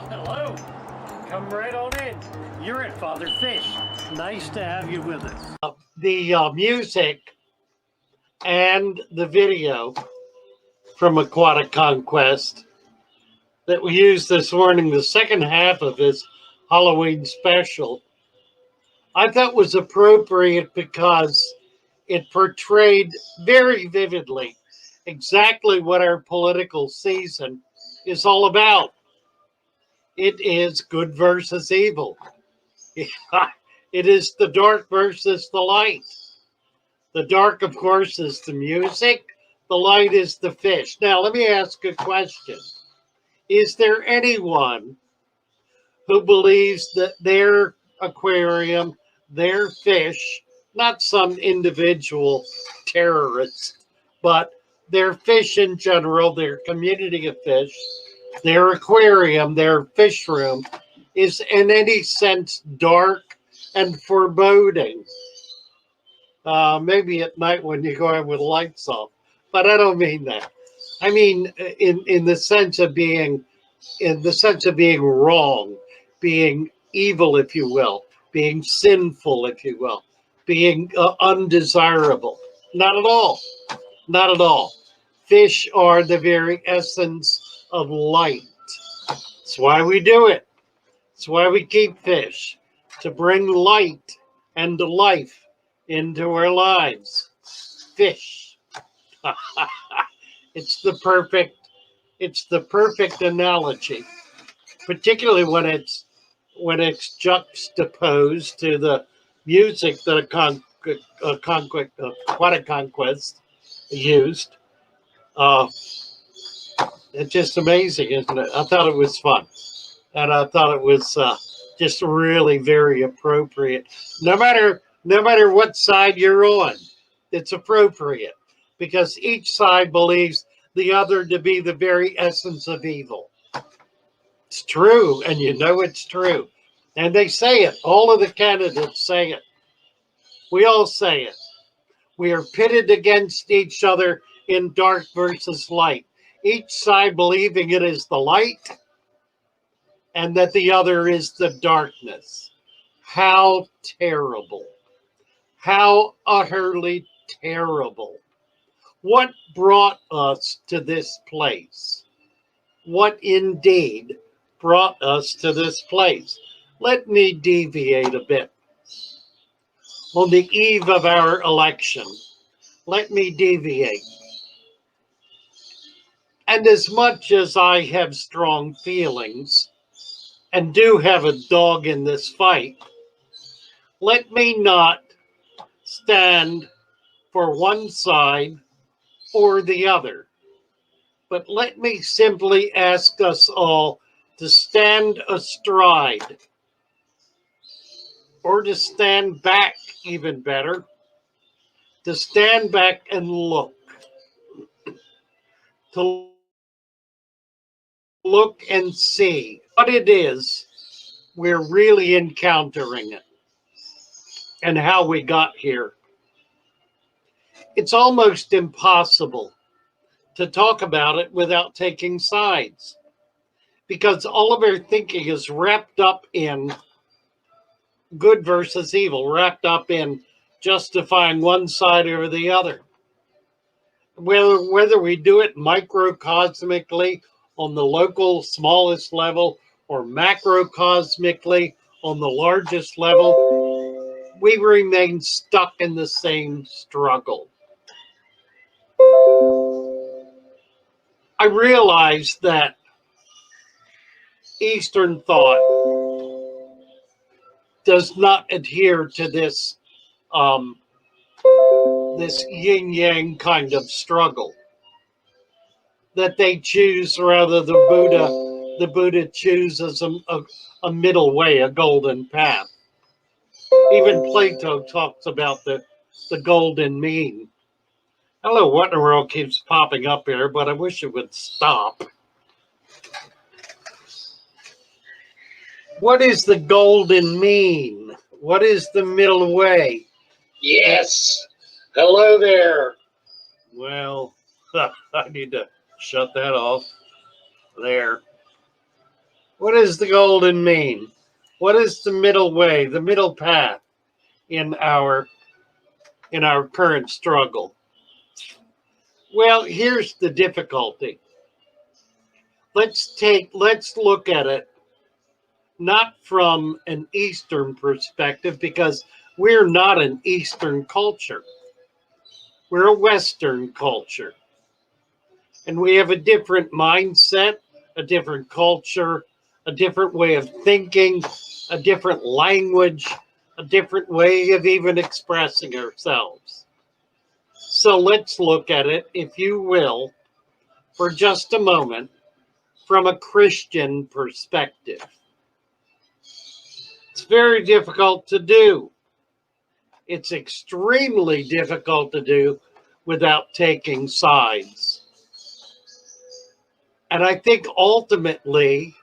Hello. Come right on in. You're at Father Fish. Nice to have you with us. The music and the video from Aquatic Conquest that we used this morning, the second half of his Halloween special, I thought was appropriate because it portrayed very vividly exactly what our political season is all about. It is good versus evil. It is the dark versus the light. The dark, of course, is the music. The light is the fish. Now, let me ask a question. Is there anyone who believes that their aquarium, their fish, not some individual terrorist, but their fish in general, their community of fish, their aquarium, their fish room, is in any sense dark and foreboding? Maybe at night when you go out with lights off, but I don't mean that. I mean in the sense of being, wrong, being evil, if you will, being sinful, if you will, being undesirable. Not at all. Not at all. Fish are the very essence of light. That's why we do it. That's why we keep fish, to bring light and life into our lives. Fish. It's the perfect analogy, particularly when it's juxtaposed to the music that Aquatic Conquest used. It's just amazing, isn't it? I thought it was fun, and I thought it was just really very appropriate. No matter what side you're on, it's appropriate because each side believes the other to be the very essence of evil. It's true, and you know it's true. And they say it. All of the candidates say it. We all say it. We are pitted against each other in dark versus light. Each side believing it is the light and that the other is the darkness. How terrible. How utterly terrible. What brought us to this place? What indeed brought us to this place? Let me deviate a bit. On the eve of our election, let me deviate. And as much as I have strong feelings and do have a dog in this fight, let me not stand for one side or the other. But let me simply ask us all to stand astride, or to stand back, even better, to stand back and look, to look and see what it is we're really encountering it and how we got here. It's almost impossible to talk about it without taking sides, because all of our thinking is wrapped up in good versus evil, wrapped up in justifying one side over the other. Whether we do it microcosmically on the local smallest level or macrocosmically on the largest level, we remain stuck in the same struggle. I realize that Eastern thought does not adhere to this this yin-yang kind of struggle that they choose, rather the Buddha chooses a middle way, a golden path. Even Plato talks about the golden mean. I don't know what in the world keeps popping up here, but I wish it would stop. What is the golden mean? What is the middle way? Yes. Hello there. Well, I need to shut that off. There. What is the golden mean? What is the middle way, the middle path in our current struggle? Well, here's the difficulty. Let's look at it not from an Eastern perspective, because we're not an Eastern culture. We're a Western culture. And we have a different mindset, a different culture, a different way of thinking, a different language, a different way of even expressing ourselves. So let's look at it, if you will, for just a moment, from a Christian perspective. It's very difficult to do. It's extremely difficult to do without taking sides. And I think ultimately,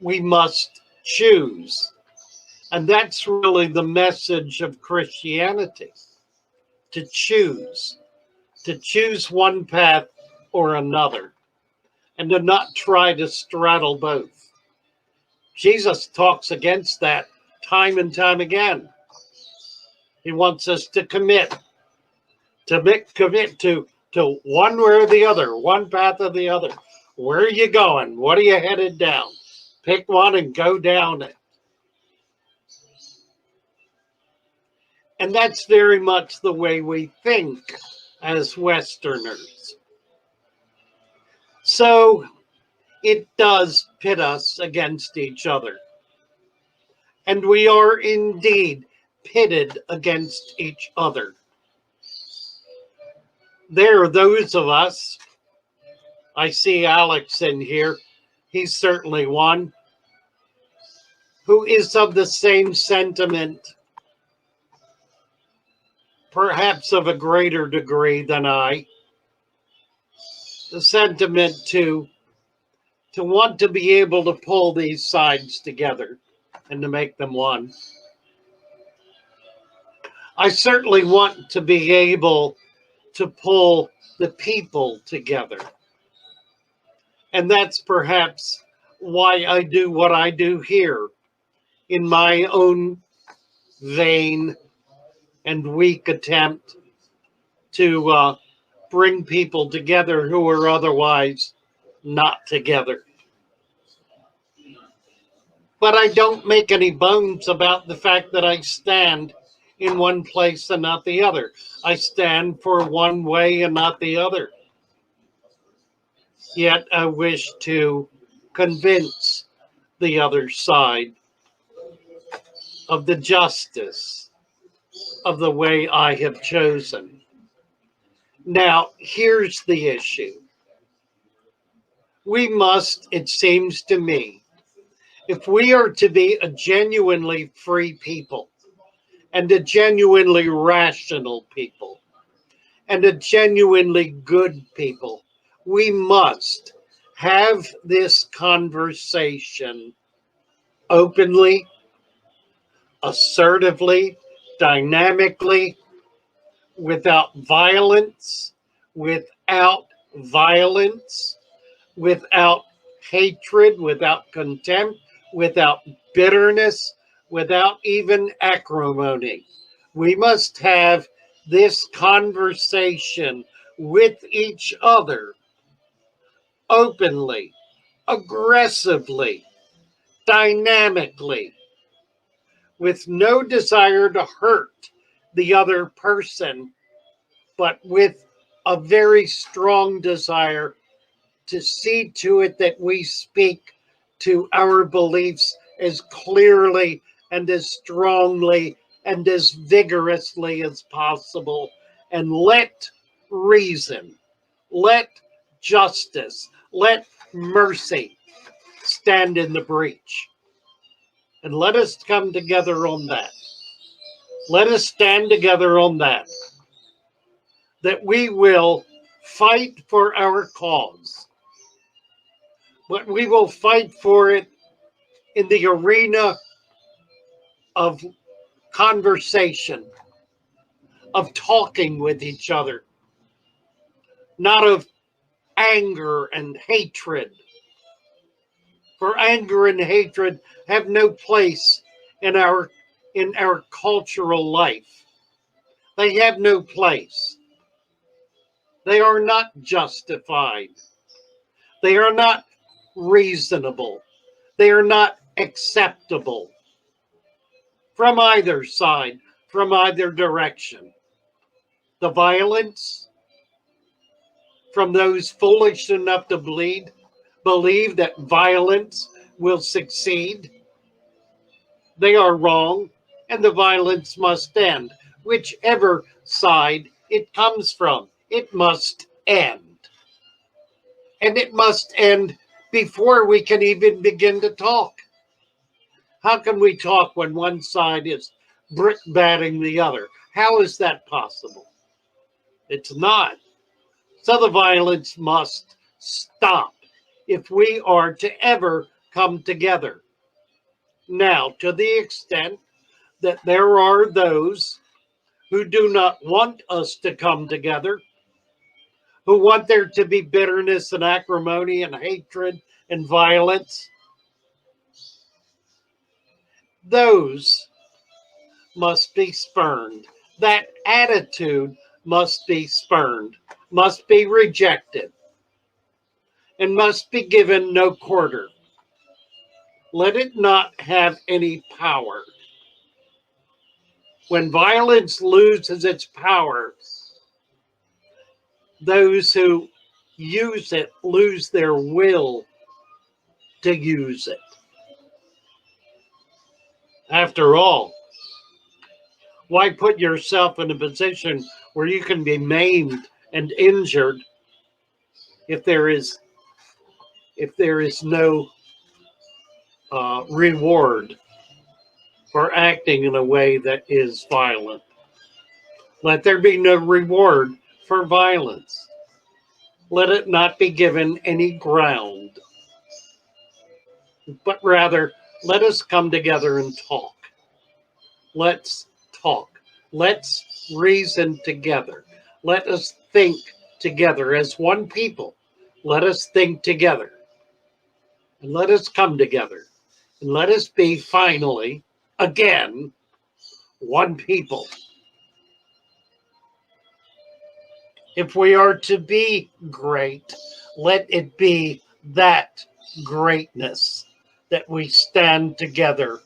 we must choose. And that's really the message of Christianity, to choose one path or another, and to not try to straddle both. Jesus talks against that time and time again. He wants us to commit to one way or the other, one path or the other. Where are you going? What are you headed down? Pick one and go down it. And that's very much the way we think as Westerners. So it does pit us against each other. And we are indeed pitted against each other. There are those of us, I see Alex in here, he's certainly one, who is of the same sentiment, perhaps of a greater degree than I. The sentiment to want to be able to pull these sides together and to make them one. I certainly want to be able to pull the people together. And that's perhaps why I do what I do here, in my own vain and weak attempt to bring people together who are otherwise not together. But I don't make any bones about the fact that I stand in one place and not the other. I stand for one way and not the other. Yet I wish to convince the other side of the justice of the way I have chosen. Now, here's the issue. We must, it seems to me, if we are to be a genuinely free people, and a genuinely rational people, and a genuinely good people, we must have this conversation openly, assertively, dynamically, without violence, without hatred, without contempt, without bitterness, without even acrimony. We must have this conversation with each other openly, aggressively, dynamically, with no desire to hurt the other person, but with a very strong desire to see to it that we speak to our beliefs as clearly and as strongly and as vigorously as possible, and let reason, let justice, let mercy stand in the breach. And let us come together on that. Let us stand together on that. That we will fight for our cause. But we will fight for it in the arena of conversation, of talking with each other, not of anger and hatred. For anger and hatred have no place in our cultural life. They have no place. They are not justified. They are not reasonable. They are not acceptable from either side, from either direction. The violence from those foolish enough to believe that violence will succeed, they are wrong, and the violence must end. Whichever side it comes from, it must end. And it must end before we can even begin to talk. How can we talk when one side is brickbatting the other? How is that possible? It's not. So the violence must stop if we are to ever come together. Now, to the extent that there are those who do not want us to come together, who want there to be bitterness and acrimony and hatred and violence, those must be spurned. That attitude must be spurned, must be rejected, and must be given no quarter. Let it not have any power. When violence loses its power, those who use it lose their will to use it. After all, why put yourself in a position where you can be maimed and injured if there is no reward for acting in a way that is violent? Let there be no reward for violence. Let it not be given any ground, but rather let us come together and talk. Let's talk. Let's reason together. Let us think together as one people. Let us think together. And let us come together. And let us be finally, again, one people. If we are to be great, let it be that greatness that we stand together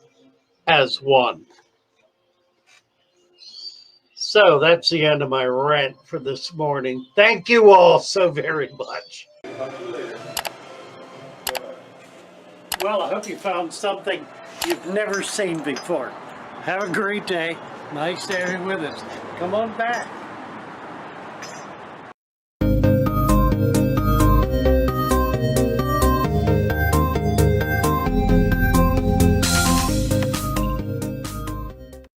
as one. So that's the end of my rant for this morning. Thank you all so very much. Well, I hope you found something you've never seen before. Have a great day. Nice to have you with us. Come on back.